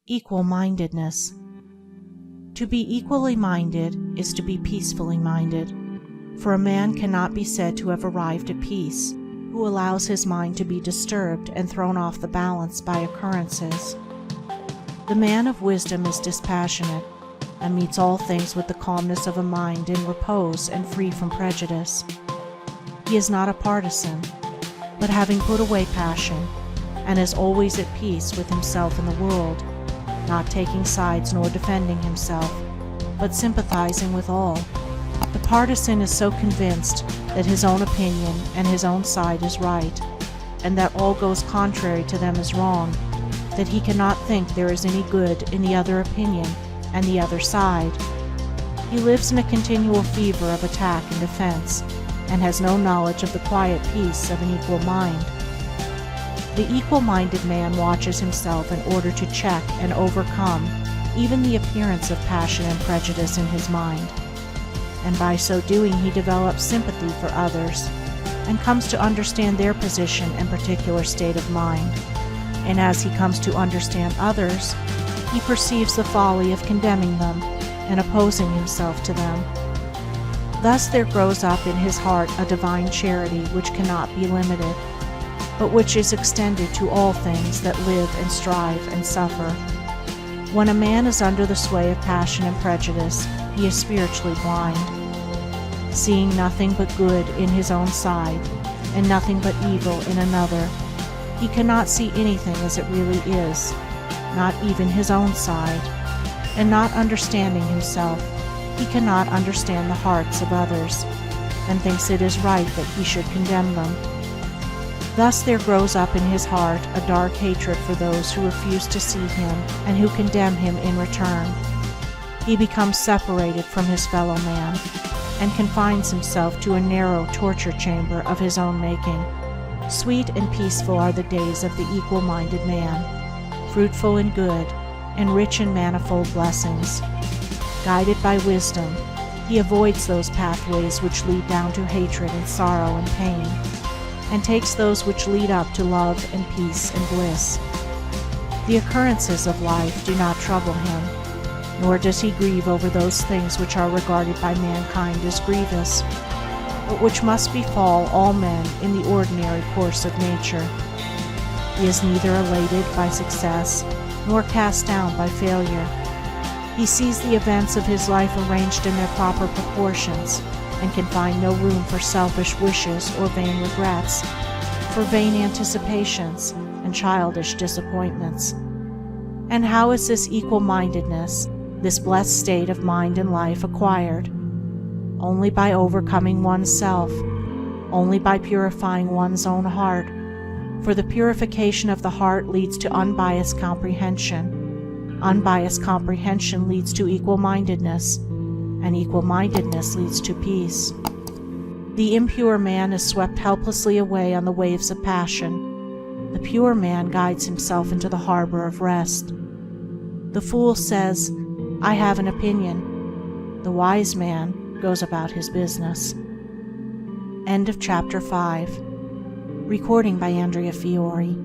Equal-mindedness. To be equally minded is to be peacefully minded, for a man cannot be said to have arrived at peace who allows his mind to be disturbed and thrown off the balance by occurrences. The man of wisdom is dispassionate, and meets all things with the calmness of a mind in repose and free from prejudice. He is not a partisan, but having put away passion, and is always at peace with himself and the world, not taking sides nor defending himself, but sympathizing with all. The partisan is so convinced that his own opinion and his own side is right, and that all goes contrary to them is wrong, that he cannot think there is any good in the other opinion and the other side. He lives in a continual fever of attack and defense, and has no knowledge of the quiet peace of an equal mind. The equal-minded man watches himself in order to check and overcome even the appearance of passion and prejudice in his mind, and by so doing he develops sympathy for others, and comes to understand their position and particular state of mind, and as he comes to understand others, he perceives the folly of condemning them and opposing himself to them. Thus there grows up in his heart a divine charity which cannot be limited, but which is extended to all things that live and strive and suffer. When a man is under the sway of passion and prejudice, he is spiritually blind. Seeing nothing but good in his own side, and nothing but evil in another, he cannot see anything as it really is, not even his own side, and not understanding himself, he cannot understand the hearts of others, and thinks it is right that he should condemn them. Thus there grows up in his heart a dark hatred for those who refuse to see him and who condemn him in return. He becomes separated from his fellow man, and confines himself to a narrow torture chamber of his own making. Sweet and peaceful are the days of the equal-minded man, fruitful in good, and rich in manifold blessings. Guided by wisdom, he avoids those pathways which lead down to hatred and sorrow and pain, and takes those which lead up to love and peace and bliss. The occurrences of life do not trouble him, nor does he grieve over those things which are regarded by mankind as grievous, but which must befall all men in the ordinary course of nature. He is neither elated by success nor cast down by failure. He sees the events of his life arranged in their proper proportions, and can find no room for selfish wishes or vain regrets, for vain anticipations and childish disappointments. And how is this equal-mindedness, this blessed state of mind and life, acquired? Only by overcoming oneself, only by purifying one's own heart, for the purification of the heart leads to unbiased comprehension. Unbiased comprehension leads to equal-mindedness, and equal-mindedness leads to peace. The impure man is swept helplessly away on the waves of passion. The pure man guides himself into the harbor of rest. The fool says, "I have an opinion." The wise man goes about his business. End of chapter 5. Recording by Andrea Fiore.